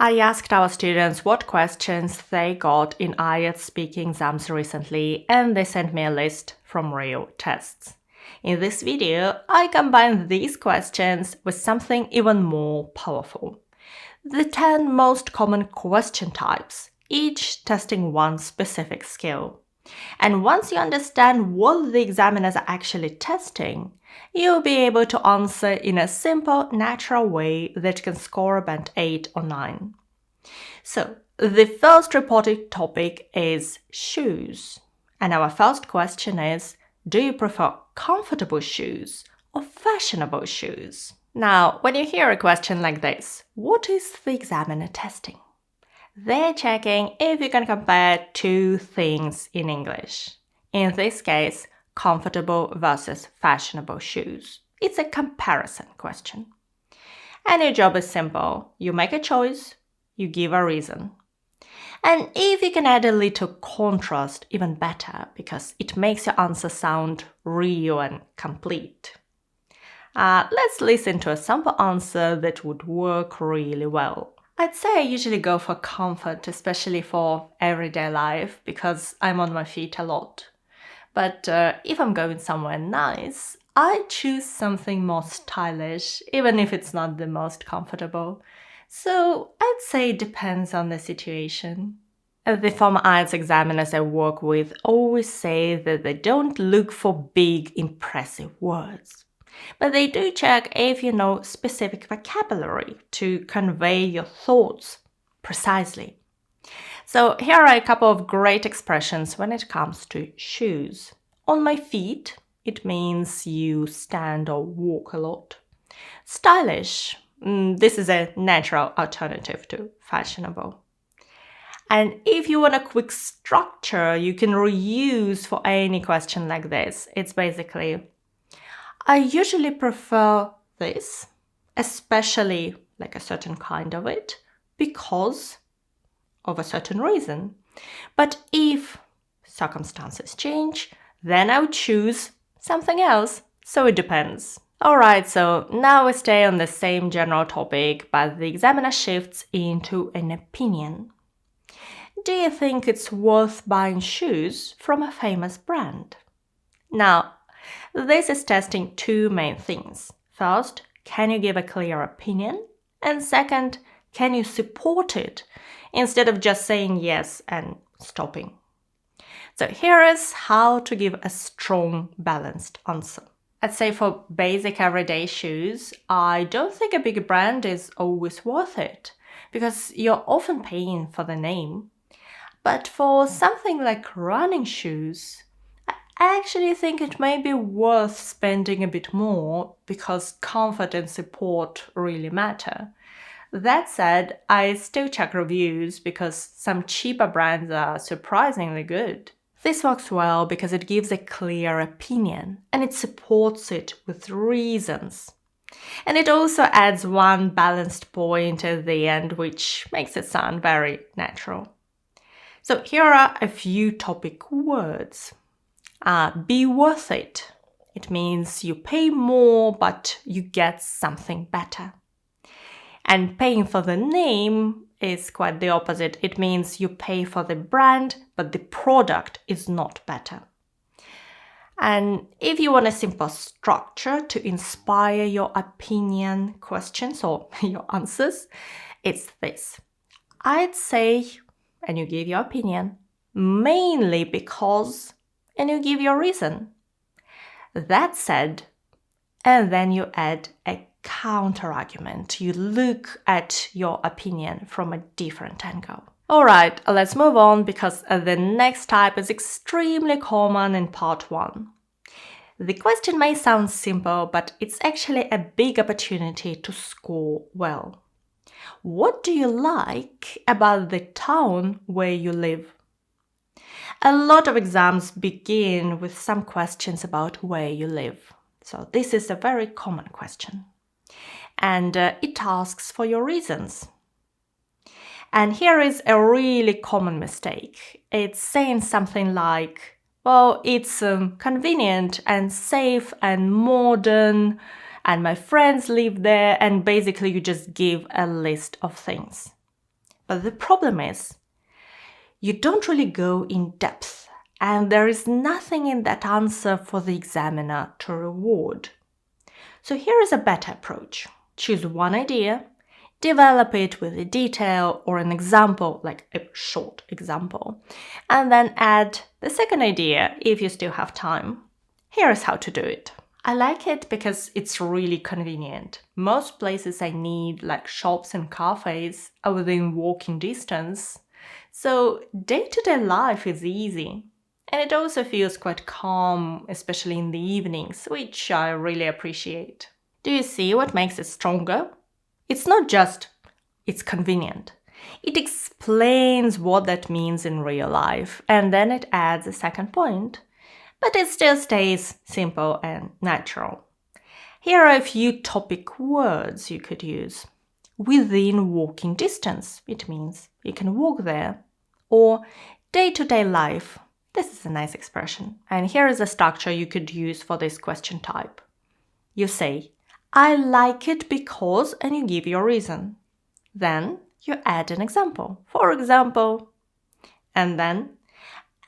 I asked our students what questions they got in IELTS speaking exams recently, and they sent me a list from real tests. In this video, I combine these questions with something even more powerful. The 10 most common question types, each testing one specific skill. And once you understand what the examiners are actually testing, you'll be able to answer in a simple, natural way that can score a band 8 or 9. So, the first reported topic is shoes. And our first question is, do you prefer comfortable shoes or fashionable shoes? Now, when you hear a question like this, what is the examiner testing? They're checking if you can compare two things in English. In this case, comfortable versus fashionable shoes. It's a comparison question. And your job is simple. You make a choice, you give a reason. And if you can add a little contrast, even better, because it makes your answer sound real and complete. Let's listen to a sample answer that would work really well. I'd say I usually go for comfort, especially for everyday life, because I'm on my feet a lot. But if I'm going somewhere nice, I choose something more stylish, even if it's not the most comfortable. So I'd say it depends on the situation. The former IELTS examiners I work with always say that they don't look for big, impressive words. But they do check if you know specific vocabulary to convey your thoughts precisely. So here are a couple of great expressions when it comes to shoes. On my feet, it means you stand or walk a lot. Stylish, this is a natural alternative to fashionable. And if you want a quick structure you can reuse for any question like this, it's basically, I usually prefer this, especially like a certain kind of it, because of a certain reason. But if circumstances change, then I would choose something else. So it depends. Alright, so now we stay on the same general topic, but the examiner shifts into an opinion. Do you think it's worth buying shoes from a famous brand? Now, this is testing two main things. First, can you give a clear opinion? And second, can you support it instead of just saying yes and stopping? So here is how to give a strong, balanced answer. I'd say for basic everyday shoes, I don't think a big brand is always worth it because you're often paying for the name. But for something like running shoes, I actually think it may be worth spending a bit more because comfort and support really matter. That said, I still check reviews because some cheaper brands are surprisingly good. This works well because it gives a clear opinion and it supports it with reasons. And it also adds one balanced point at the end, which makes it sound very natural. So here are a few topic words. Be worth it. It means you pay more, but you get something better. And paying for the name is quite the opposite. It means you pay for the brand, but the product is not better. And if you want a simple structure to inspire your opinion questions or your answers, it's this. I'd say, and you give your opinion, mainly because, and you give your reason. That said, and then you add a counter-argument. You look at your opinion from a different angle. Alright, let's move on because the next type is extremely common in part 1. The question may sound simple, but it's actually a big opportunity to score well. What do you like about the town where you live? A lot of exams begin with some questions about where you live. So this is a very common question. And it asks for your reasons. And here is a really common mistake. It's saying something like, well, it's convenient and safe and modern, and my friends live there, and basically you just give a list of things. But the problem is, you don't really go in depth, and there is nothing in that answer for the examiner to reward. So here is a better approach. Choose one idea, develop it with a detail or an example, like a short example, and then add the second idea if you still have time. Here is how to do it. I like it because it's really convenient. Most places I need, like shops and cafes, are within walking distance. So day-to-day life is easy. And it also feels quite calm, especially in the evenings, which I really appreciate. Do you see what makes it stronger? It's not just it's convenient. It explains what that means in real life, and then it adds a second point. But it still stays simple and natural. Here are a few topic words you could use. Within walking distance, it means you can walk there. Or day-to-day life. This is a nice expression. And here is a structure you could use for this question type. You say, I like it because, and you give your reason. Then you add an example. For example, and then,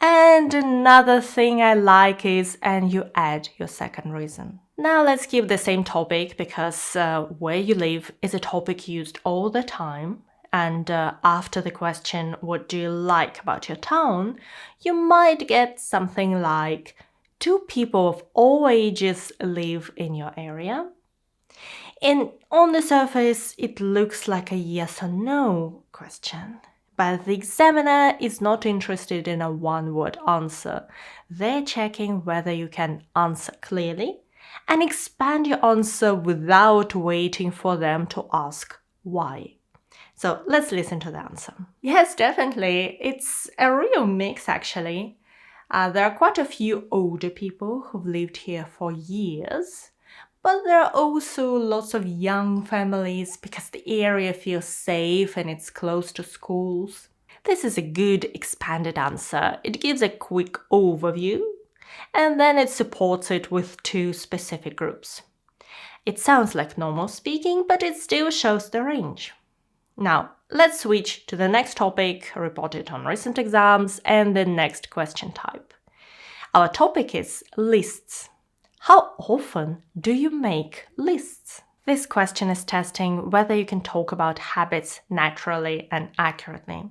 and another thing I like is, and you add your second reason. Now let's keep the same topic because where you live is a topic used all the time. And after the question, what do you like about your town? You might get something like, do people of all ages live in your area? And on the surface, it looks like a yes or no question. But the examiner is not interested in a one-word answer. They're checking whether you can answer clearly and expand your answer without waiting for them to ask why. So let's listen to the answer. Yes, definitely. It's a real mix, actually. There are quite a few older people who've lived here for years, but there are also lots of young families because the area feels safe and it's close to schools. This is a good expanded answer. It gives a quick overview, and then it supports it with two specific groups. It sounds like normal speaking, but it still shows the range. Now, let's switch to the next topic, reported on recent exams, and the next question type. Our topic is lists. How often do you make lists? This question is testing whether you can talk about habits naturally and accurately.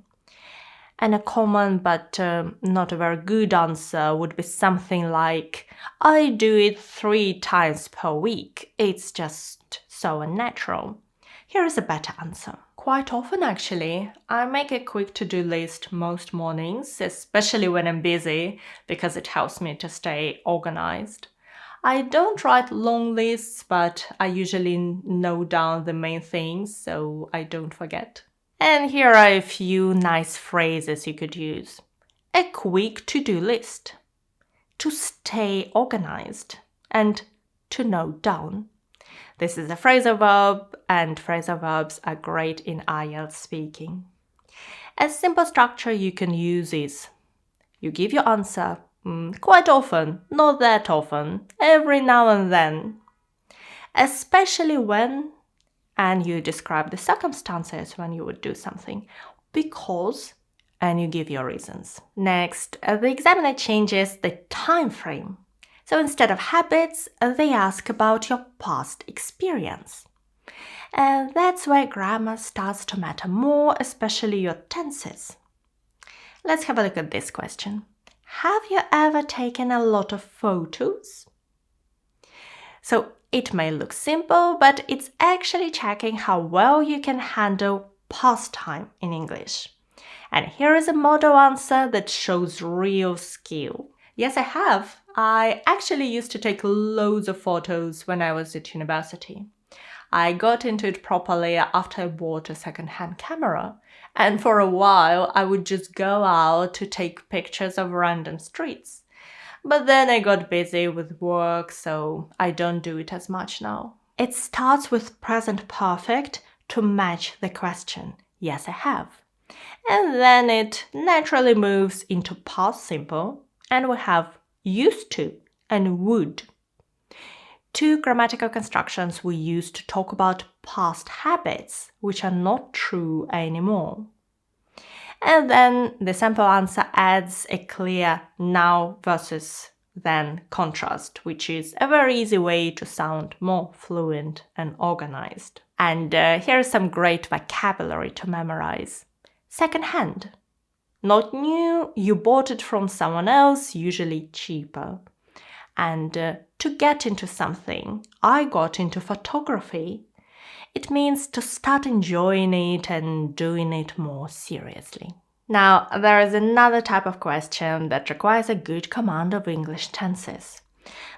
And a common but not a very good answer would be something like, I do it 3 times per week. It's just so unnatural. Here is a better answer. Quite often, actually, I make a quick to-do list most mornings, especially when I'm busy, because it helps me to stay organized. I don't write long lists, but I usually note down the main things so I don't forget. And here are a few nice phrases you could use. A quick to-do list. To stay organized. And to note down. This is a phrasal verb, and phrasal verbs are great in IELTS speaking. A simple structure you can use is, you give your answer quite often, not that often, every now and then. Especially when, and you describe the circumstances when you would do something, because, and you give your reasons. Next, the examiner changes the time frame. So instead of habits, they ask about your past experience. And that's where grammar starts to matter more, especially your tenses. Let's have a look at this question. Have you ever taken a lot of photos? So it may look simple, but it's actually checking how well you can handle past time in English. And here is a model answer that shows real skill. Yes, I have. I actually used to take loads of photos when I was at university. I got into it properly after I bought a second-hand camera. And for a while, I would just go out to take pictures of random streets. But then I got busy with work, so I don't do it as much now. It starts with present perfect to match the question. Yes, I have. And then it naturally moves into past simple, and we have used to and would. 2 grammatical constructions we use to talk about past habits, which are not true anymore. And then the sample answer adds a clear now versus then contrast, which is a very easy way to sound more fluent and organized. And here's some great vocabulary to memorize. Second-hand. Not new, you bought it from someone else, usually cheaper. And to get into something, I got into photography. It means to start enjoying it and doing it more seriously. Now, there is another type of question that requires a good command of English tenses.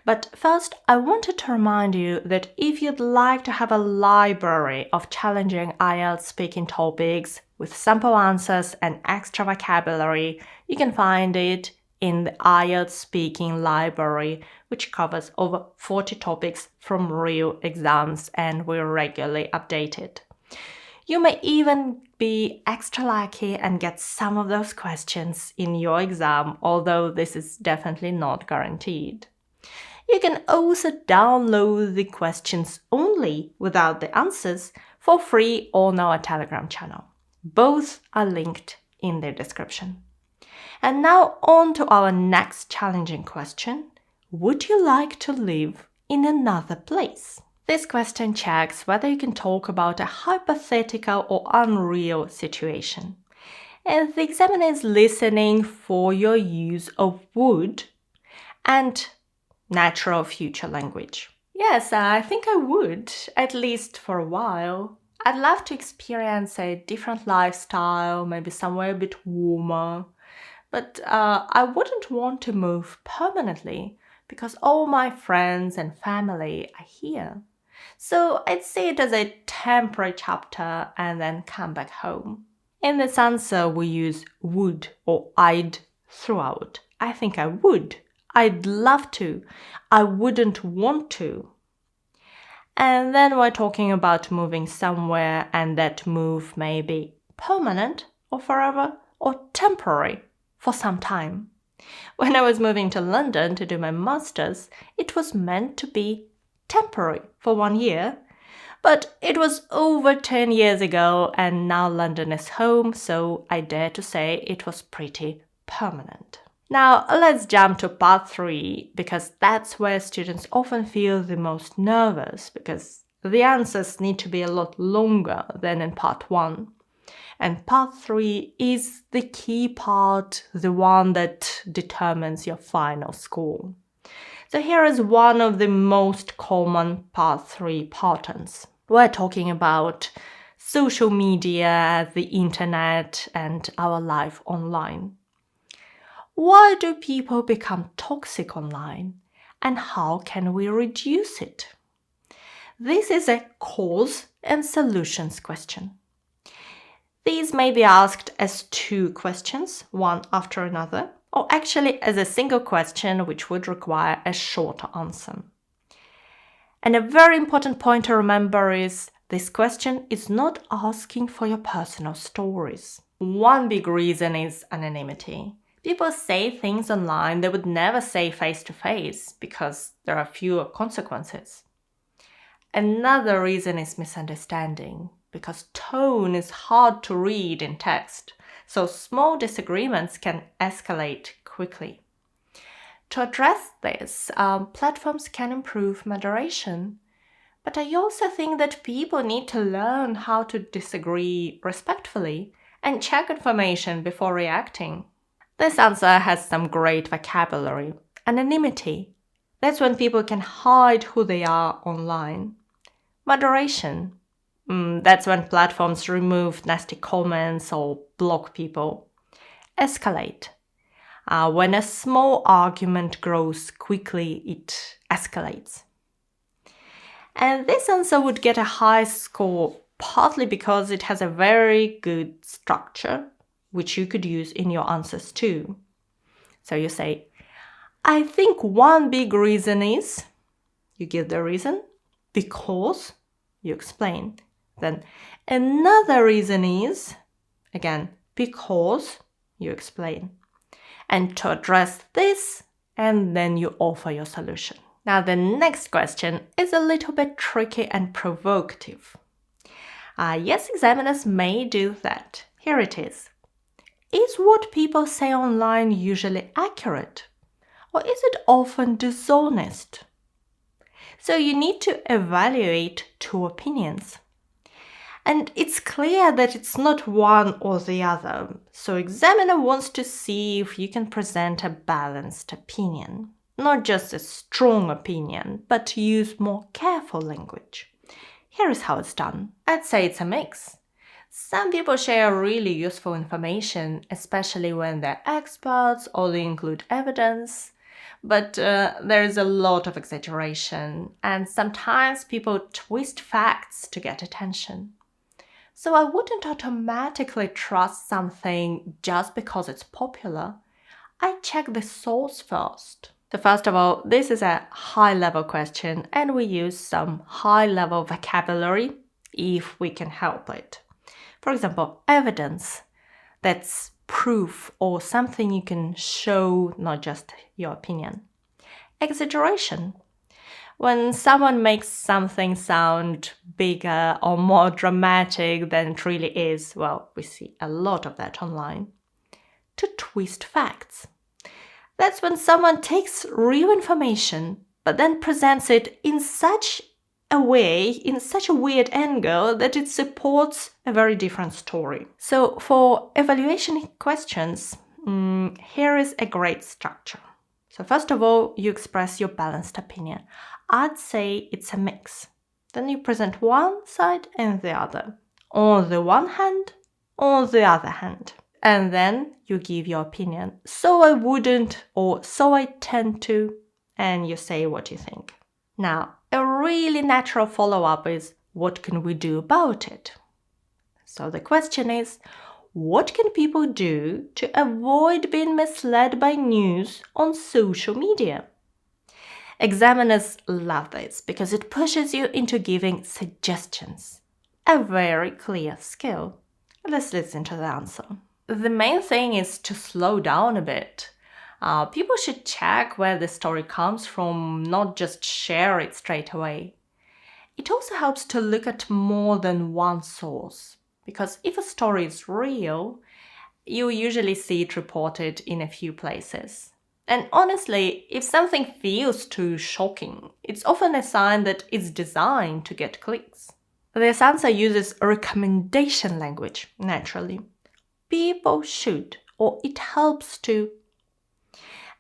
But first, I wanted to remind you that if you'd like to have a library of challenging IELTS speaking topics with sample answers and extra vocabulary, you can find it in the IELTS speaking library, which covers over 40 topics from real exams and will regularly update it. You may even be extra lucky and get some of those questions in your exam, although this is definitely not guaranteed. You can also download the questions only without the answers for free on our Telegram channel. Both are linked in the description. And now on to our next challenging question. Would you like to live in another place? This question checks whether you can talk about a hypothetical or unreal situation. And the examiner is listening for your use of would and natural future language. Yes, I think I would, at least for a while. I'd love to experience a different lifestyle, maybe somewhere a bit warmer. But I wouldn't want to move permanently because all my friends and family are here. So I'd see it as a temporary chapter and then come back home. In this answer, we use would or I'd throughout. I think I would. I'd love to. I wouldn't want to. And then we're talking about moving somewhere, and that move may be permanent or forever or temporary for some time. When I was moving to London to do my master's, it was meant to be temporary for 1 year. But it was over 10 years ago, and now London is home, so I dare to say it was pretty permanent. Now, let's jump to part 3, because that's where students often feel the most nervous, because the answers need to be a lot longer than in part 1. And part 3 is the key part, the one that determines your final score. So here is one of the most common part 3 patterns. We're talking about social media, the internet, and our life online. Why do people become toxic online, and how can we reduce it? This is a cause and solutions question. These may be asked as 2 questions, one after another, or actually as a single question which would require a shorter answer. And a very important point to remember is this question is not asking for your personal stories. One big reason is anonymity. People say things online they would never say face-to-face because there are fewer consequences. Another reason is misunderstanding, because tone is hard to read in text, so small disagreements can escalate quickly. To address this, platforms can improve moderation, but I also think that people need to learn how to disagree respectfully and check information before reacting. This answer has some great vocabulary. Anonymity. That's when people can hide who they are online. Moderation. That's when platforms remove nasty comments or block people. Escalate. When a small argument grows quickly, it escalates. And this answer would get a high score partly because it has a very good structure, which you could use in your answers too. So you say, I think one big reason is, you give the reason, because, you explain. Then another reason is, again, because, you explain. And to address this, and then you offer your solution. Now the next question is a little bit tricky and provocative. Yes, examiners may do that. Here it is. is what people say online usually accurate? Or is it often dishonest? So you need to evaluate two opinions. And it's clear that it's not one or the other. So examiner wants to see if you can present a balanced opinion. Not just a strong opinion, but use more careful language. Here is how it's done. I'd say it's a mix. Some people share really useful information, especially when they're experts or they include evidence. But there is a lot of exaggeration, and sometimes people twist facts to get attention. So I wouldn't automatically trust something just because it's popular. I check the source first. So first of all, this is a high-level question, and we use some high-level vocabulary if we can help it. For example, evidence. That's proof or something you can show, not just your opinion. Exaggeration. When someone makes something sound bigger or more dramatic than it really is, well, we see a lot of that online. To twist facts. That's when someone takes real information but then presents it in such a way, in such a weird angle that it supports a very different story. So for evaluation questions, here is a great structure. So first of all, you express your balanced opinion. I'd say it's a mix. Then you present one side and the other. On the one hand, on the other hand. And then you give your opinion. So I wouldn't, or so I tend to, and you say what you think. Now, a really natural follow-up is, what can we do about it? So the question is, what can people do to avoid being misled by news on social media? Examiners love this because it pushes you into giving suggestions. A very clear skill. Let's listen to the answer. The main thing is to slow down a bit. People should check where the story comes from, not just share it straight away. It also helps to look at more than one source, because if a story is real, you usually see it reported in a few places. And honestly, if something feels too shocking, it's often a sign that it's designed to get clicks. This answer uses recommendation language, naturally. People should, or it helps to.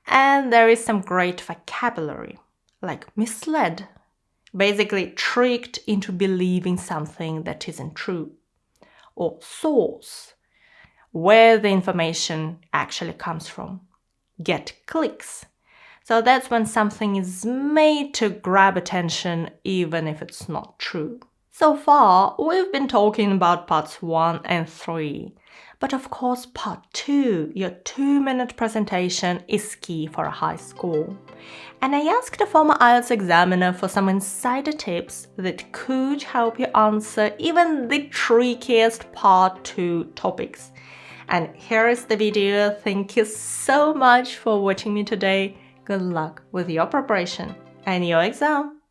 And there is some great vocabulary, like misled, basically tricked into believing something that isn't true, or source, where the information actually comes from. Get clicks. So that's when something is made to grab attention even if it's not true. So far, we've been talking about parts 1 and 3. But of course, part 2, your 2-minute presentation, is key for a high score. And I asked a former IELTS examiner for some insider tips that could help you answer even the trickiest part 2 topics. And here is the video. Thank you so much for watching me today. Good luck with your preparation and your exam.